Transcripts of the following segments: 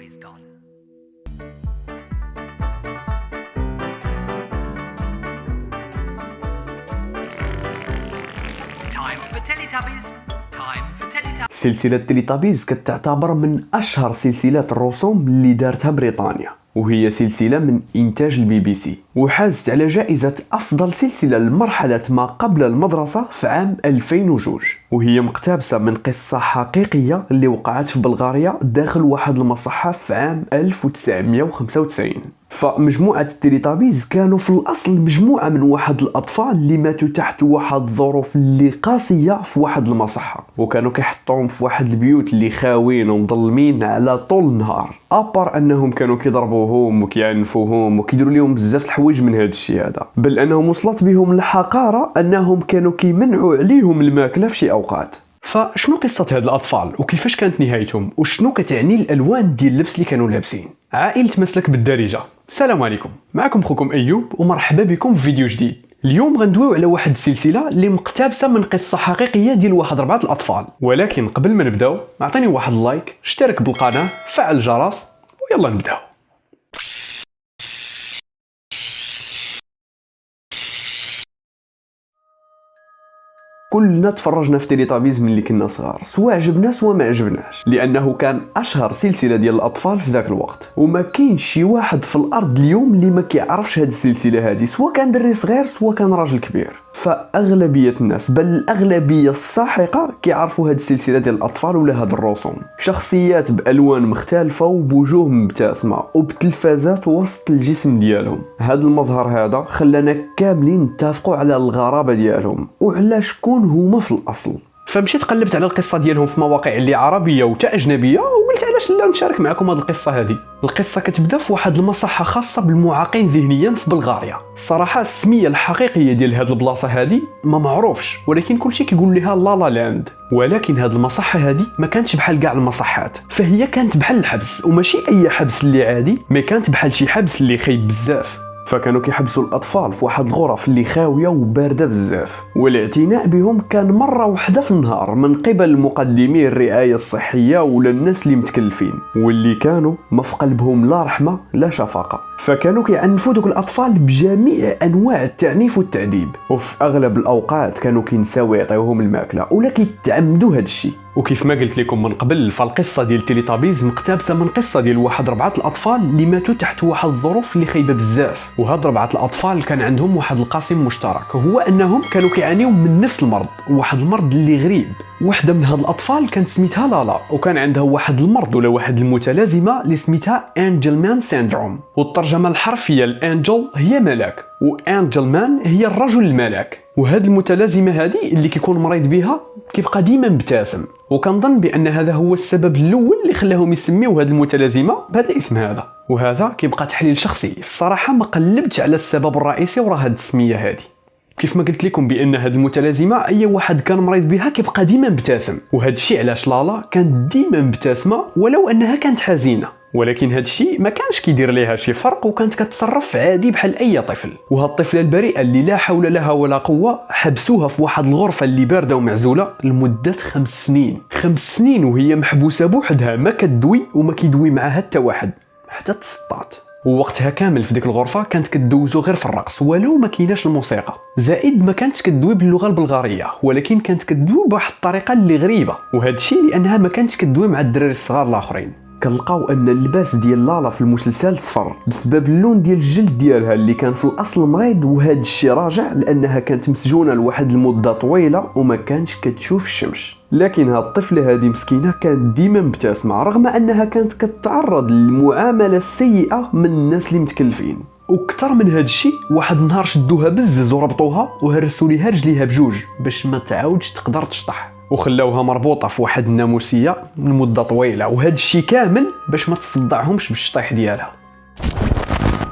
Teletubbies gone. Time for Teletubbies. Time for Teletubbies. سلسلة تيليتابيز كتعتبر من أشهر سلسلات الرسوم اللي دارتها بريطانيا، وهي سلسلة من إنتاج البي بي سي، وحازت على جائزة أفضل سلسلة لمرحلة ما قبل المدرسة في عام 2002، وهي مقتبسة من قصة حقيقية اللي وقعت في بلغاريا داخل واحد المصحة في عام 1995. فمجموعة التيليتابيز كانوا في الأصل مجموعة من واحد الأطفال اللي ماتوا تحت واحد الظروف اللي قاسية في واحد المصحة، وكانوا كيحطوهم في واحد البيوت اللي خاوين ومظلمين على طول النهار، أبار أنهم كانوا كيضربوهم وكيعنفوهم وكيديروا لهم بزاف الحوايج من هذا الشيء هذا، بل أنهم وصلت بهم الحقارة أنهم كانوا كيمنعوا عليهم الماكلة في شي أوقات. فشنو قصة هاد الأطفال وكيفاش كانت نهايتهم وشنو كتعني الألوان ديال اللبس اللي كانوا لابسين؟ عائلة مسلك بالدارجة، السلام عليكم، معكم خوكم أيوب ومرحبا بكم في فيديو جديد. اليوم غندويو على واحد السلسلة اللي مقتبسة من قصة حقيقية ديال واحد 4 الأطفال، ولكن قبل ما نبداو اعطيني واحد اللايك، اشترك بالقناة، فعل الجرس ويلا نبداو. كلنا تفرجنا في تيليتابيز من اللي كنا صغار، سواء عجبنا سواء ما عجبناش، لانه كان اشهر سلسله ديال الاطفال في ذاك الوقت، وما كاينش شي واحد في الارض اليوم اللي ما كيعرفش هذه السلسله هذه، سواء كان دري صغير سواء كان راجل كبير. فاغلبيه الناس، بل الاغلبيه الساحقه، كيعرفوا هذه السلسله ديال الاطفال ولا هاد الرسوم، شخصيات بالوان مختلفه وبوجوه مبتسمه وبتلفازات وسط الجسم ديالهم. هذا المظهر هذا خلانا كاملين نتفقوا على الغرابه ديالهم وعلى شكون هما في الاصل. فمشيت قلبت على القصه ديالهم في مواقع اللي عربيه وتا اجنبيه، وقلت علاش لا نشارك معكم هذه القصه هذه. القصه كتبدا في واحد المصحه خاصه بالمعاقين ذهنيا في بلغاريا. الصراحه السميه الحقيقيه ديال هذه البلاصه هذه ما معروفش، ولكن كلشي كيقول لها لالا لاند. ولكن هذه المصحه هذه ما كانتش بحال كاع المصحات، فهي كانت بحال الحبس، وماشي اي حبس اللي عادي، ما كانت بحال شي حبس اللي خايب بزاف. فكانوا كيحبسوا الاطفال في واحد الغرف اللي خاويه وبارده بزاف، والاعتناء بهم كان مره واحده في النهار من قبل مقدمي الرعايه الصحيه ولا الناس اللي متكلفين، واللي كانوا ما في قلبهم لا رحمه لا شفقه. فكانوا كيعنفوا دوك الاطفال بجميع انواع التعنيف والتعذيب، وفي اغلب الاوقات كانوا كينساو يعطيوهم الماكله ولا كيتعمدوا هذا الشيء. وكيف ما قلت لكم من قبل، فالقصه ديال تيليتابيز مقتبسه من قصه ديال واحد 4 الاطفال اللي ماتوا تحت واحد الظروف اللي خايبه بزاف. وهاد 4 الاطفال كان عندهم واحد القاسم مشترك، هو انهم كانوا كيعانيو من نفس المرض، واحد المرض اللي غريب. وحده من هاد الاطفال كانت سميتها لالا، وكان عندها واحد المرض ولا واحد المتلازمه اللي سميتها انجل مان سيندروم، والترجمه الحرفيه الانجل هي ملاك، وانجل مان هي الرجل الملاك. وهاد المتلازمه هذه اللي كيكون مريض بها كيبقى ديما مبتسم، وكنظن بان هذا هو السبب الاول اللي خلاهم يسميو هاد المتلازمه بهذا الاسم هذا. وهذا كيبقى تحليل شخصي، الصراحه ما قلبتش على السبب الرئيسي وراء هاد السميه هذه. كيف ما قلت لكم بان هاد المتلازمه اي واحد كان مريض بها كيبقى ديما مبتسم، وهذا الشيء علاش لالا كانت ديما مبتسمه ولو انها كانت حزينه. ولكن هذا الشيء ما كانش كيدير ليها شي فرق، وكانت كتصرف عادي بحال اي طفل. وهاد الطفله البريئه اللي لا حول لها ولا قوه حبسوها في واحد الغرفه اللي بارده ومعزوله لمده 5 سنين. 5 سنين وهي محبوسه بوحدها، ما كتدوي وما كيدوي معها حتى واحد، حتى تسطات. ووقتها كامل في ديك الغرفه كانت كدوزو غير في الرقص، ولو ما كايناش الموسيقى. زائد ما كانتش كدوي باللغه البلغاريه، ولكن كانت كدوي بواحد الطريقه اللي غريبه، وهذا الشيء لانها ما كانتش كدوي مع الدراري الصغار الاخرين. كنلقاو ان اللباس ديال لالا في المسلسل صفر بسبب اللون ديال الجلد ديالها اللي كان في الاصل مريض، وهذا الشيء راجع لانها كانت مسجونه لواحد المده طويله وما كانتش كتشوف الشمس. لكن هاد الطفله هذه مسكينه كانت ديما مبتسمه رغم انها كانت كتعرض للمعامله السيئه من الناس اللي متكلفين. وكثر من هذا الشيء، واحد النهار شدوها بزز وربطوها وهرسوا ليها رجليها بجوج باش ما تعاودش تقدر تشطح، وخلاوها مربوطه في واحد الناموسيه لمده طويله، وهذا الشيء كامل باش ما تصدعهمش بالشطيح ديالها.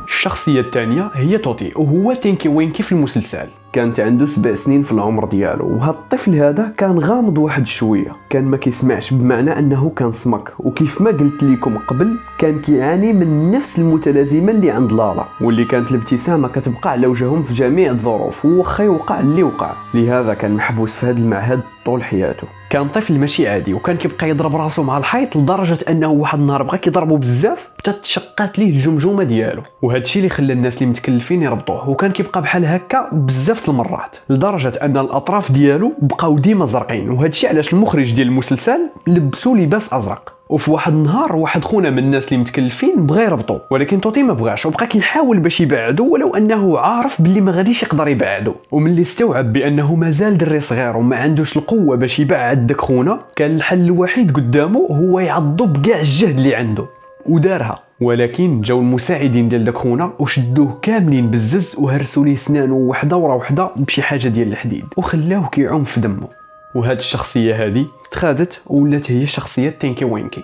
الشخصيه الثانيه هي توتي، وهو تينكي وينكي في المسلسل. كانت عنده 7 سنين في العمر ديالو، وهذا الطفل هذا كان غامض واحد شويه، كان ما كيسمعش، بمعنى انه كان صمك، وكيف ما قلت لكم قبل كان كيعاني من نفس المتلازمه اللي عند لالا، واللي كانت الابتسامه كتبقى على وجههم في جميع الظروف وخا يوقع اللي وقع. لهذا كان محبوس في هذا المعهد طول حياته. كان طفل ماشي عادي، وكان كيبقى يضرب راسو مع الحيط لدرجه انه واحد النهار بغى كيضربو بزاف بدات تشقات ليه الجمجمه ديالو، وهذا الشيء اللي خلى الناس اللي متكلفين يربطوه، وكان كيبقى بحال هكا بزاف المرات لدرجه ان الاطراف ديالو بقاو ديما زرقين، وهذا الشيء علاش المخرج ديال المسلسل لبسوا لباس ازرق. وفي واحد النهار واحد خونا من الناس اللي متكلفين بغى يربطو، ولكن توتي ما بغاش وبقى كيحاول باش يبعدو، ولو انه عارف باللي ما غاديش يقدر يبعدو. وملي استوعب بانه مازال دري صغير وما عندوش القوه باش يبعد داك خونا، كان الحل الوحيد قدامه هو يعضو بكاع الجهد اللي عنده، ودارها. ولكن جاو المساعدين ديال داك خونا وشدوه كاملين بالزز وهرسوا ليه سنانه وحده ورا وحده بشي حاجه ديال الحديد وخلاوه كيعوم في دمه. وهاد الشخصيه هذه تخادت ولات هي شخصيه تينكي وينكي.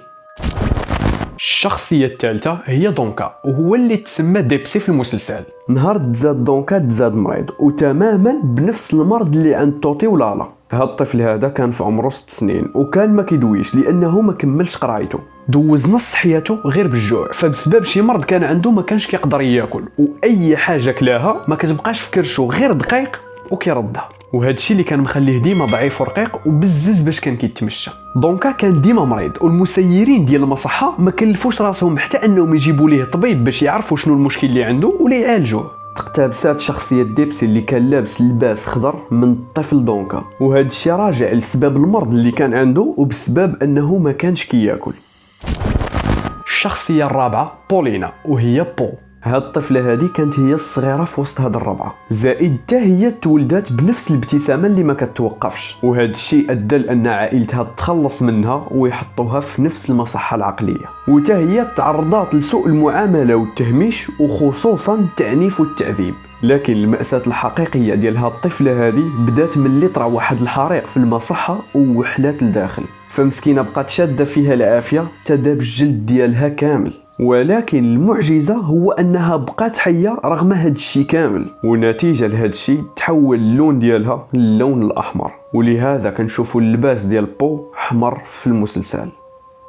الشخصيه الثالثه هي دونكا، وهو اللي تسمى ديبسي في المسلسل. نهار تزاد دونكا تزاد مريض، وتماما بنفس المرض اللي عند توتي ولالا. هاد الطفل هذا كان في عمره 6 سنين وكان ما كيدويش لانه ما كملش قرايته، دوز نص حياته غير بالجوع، فبسبب شي مرض كان عنده ما كانش كيقدر ياكل، واي حاجه كلاها ما كتبقاش في كرشو غير دقيق وكيردها، وهذا الشيء اللي كان مخليه ديما ضعيف ورقيق وبزز باش كان كيتمشى. دونكا كان ديما مريض، والمسيرين ديال المصحه ما كلفوش راسهم حتى انهم يجيبوا ليه طبيب باش يعرفوا شنو المشكل اللي عنده ولا يعالجوه. تقتبسات شخصيه ديبسي اللي كان لابس لباس خضر من الطفل دونكا، وهذا الشيء راجع لسبب المرض اللي كان عنده وبسبب انه ما كانش كياكل. الشخصيه الرابعه بولينا، وهي بو. هاد الطفله هذه كانت هي الصغيره في وسط هاد الربعه، زائد حتى هي تولدات بنفس الابتسامه اللي ما كتوقفش، وهذا الشيء ادى لان عائلتها تخلص منها ويحطوها في نفس المصحه العقليه، وتا هي تعرضات لسوء المعامله والتهميش وخصوصا التعنيف والتعذيب. لكن المأساة الحقيقيه ديال هاد الطفله هذه بدات ملي طرا واحد الحريق في المصحه ووحلات لداخل، فمسكينه بقات شاده فيها العافيه تداب الجلد ديالها كامل. ولكن المعجزة هو أنها بقات حية رغم هاد الشي كامل، ونتيجة لهاد الشي تحول اللون ديالها للون الأحمر، ولهذا كنشوفوا اللباس ديال بو أحمر في المسلسل.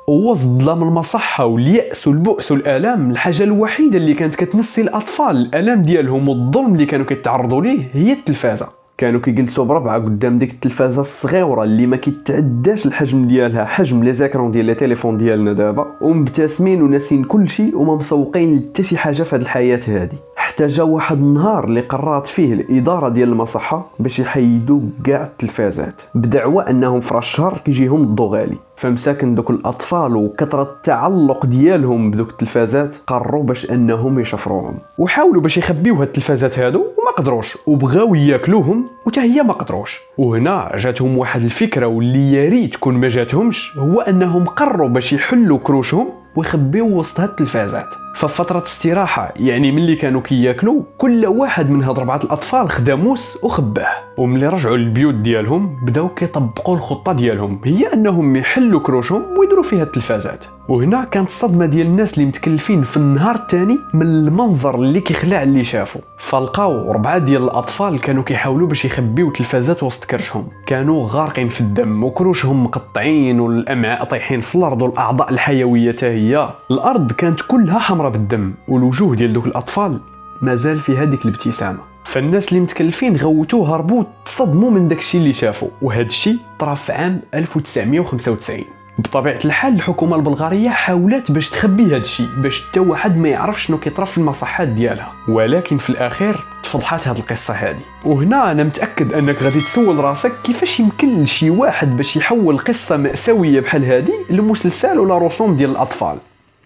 ووسط ظلام المصحة واليأس والبؤس والآلام، الحاجة الوحيدة اللي كانت كتنسي الأطفال الآلام ديالهم والظلم اللي كانوا كيتعرضوا ليه هي التلفازة. كانوا كيجلسوا بربعه قدام ديك التلفازه الصغيره اللي ما كيتعداش الحجم ديالها حجم لي زيكرون ديال لي تليفون ديالنا دابا، ومبتسمين وناسين كلشي وما مسوقين حتى شي حاجه في هذه الحياه هذه. حتى جا واحد النهار اللي قررت فيه الاداره ديال المصحه باش يحيدوا كاع التلفازات بدعوى انهم في راس الشهر كيجيهم الضو غالي، فمساكن دوك الاطفال وكثره التعلق ديالهم بدوك التلفازات قرروا باش انهم يشفروهم، وحاولوا باش يخبيو هاد التلفازات هادو وما قدروش، وبغاو ياكلوهم وتا هي ما قدروش. وهنا جاتهم واحد الفكره واللي يا ريت تكون ما جاتهمش، هو انهم قرروا باش يحلوا كروشهم ويخبيو وسط هاد التلفازات. ففتره استراحه يعني ملي كانوا كياكلوا كل واحد من هاد 4 الاطفال خدا موس وخباه، وملي رجعوا للبيوت ديالهم بداو كيطبقوا الخطه ديالهم، هي انهم يحلوا كروشهم ويديروا فيها التلفازات. وهنا كانت الصدمه ديال الناس اللي متكلفين في النهار الثاني من المنظر اللي كيخلع اللي شافوا، فلقاو 4 ديال الاطفال كانوا كيحاولوا باش يخبيو التلفازات وسط كرشهم، كانوا غارقين في الدم وكروشهم مقطعين والامعاء طايحين في الارض والاعضاء الحيويه حتى هي. الارض كانت كلها حمراء بالدم، والوجوه ديال دوك الاطفال مازال في هذيك الابتسامه. فالناس اللي متكلفين غوتوه هربوا تصدموا من داكشي اللي شافوا، وهذا الشيء طرا في عام 1995. بطبيعه الحال الحكومه البلغاريه حاولت باش تخبي هذا الشيء باش حتى واحد ما يعرف شنو كيطرا في المصحات ديالها، ولكن في الاخير تفضحات هذه القصه هذه. وهنا انا متاكد انك غادي تسول راسك كيفاش يمكن لشي واحد باش يحول قصه مأساويه بحال هذه لمسلسل ولا رسوم ديال الاطفال،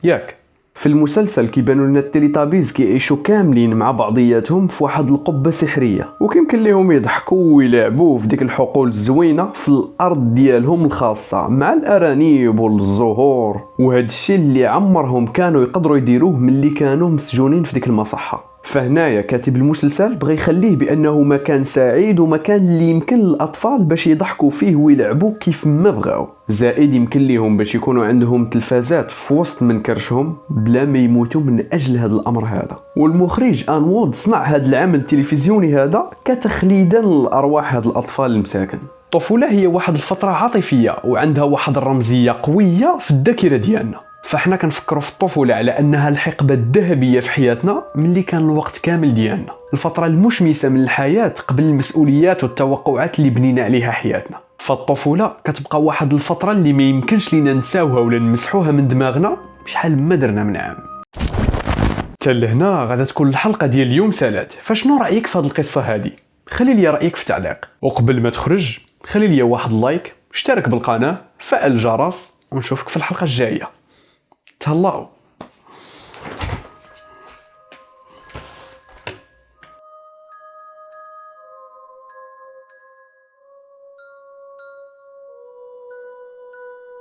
ياك؟ في المسلسل كيبانوا لنا التيليتابيز كيعيشوا كاملين مع بعضياتهم في واحد القبه سحريه، وكيمكن لهم يضحكوا ويلعبوا في ديك الحقول الزوينه في الارض ديالهم الخاصه مع الارانب والزهور، وهذا الشيء اللي عمرهم كانوا يقدروا يديروه ملي كانوا مسجونين في ديك المصحه. فهنايا كاتب المسلسل بغى يخليه بانه مكان سعيد ومكان اللي يمكن للاطفال باش يضحكوا فيه ويلعبوا كيف ما بغاو. زائد يمكن ليهم باش يكونوا عندهم تلفازات في وسط من كرشهم بلا ما يموتوا من اجل هذا الامر هذا. والمخرج ان وولد صنع هذا العمل التلفزيوني هذا كتخليدا لارواح هاد الاطفال المساكن. الطفوله هي واحد الفتره عاطفيه وعندها واحد الرمزيه قويه في الذاكره ديالنا، فاحنا كنفكروا في الطفوله على انها الحقبه الذهبيه في حياتنا ملي كان الوقت كامل ديالنا، الفتره المشمسه من الحياه قبل المسؤوليات والتوقعات اللي بنينا عليها حياتنا. فالطفوله كتبقى واحد الفتره اللي ما يمكنش لينا نساوها ولا نمسحوها من دماغنا بشحال ما درنا من عام. حتى لهنا غادا تكون الحلقه ديال اليوم سالات. فشنو رايك في هذه القصه هذه؟ خلي لي رايك في التعليق، وقبل ما تخرج خلي لي واحد اللايك، اشترك بالقناه، فعل الجرس، ونشوفك في الحلقه الجايه. تهلاو.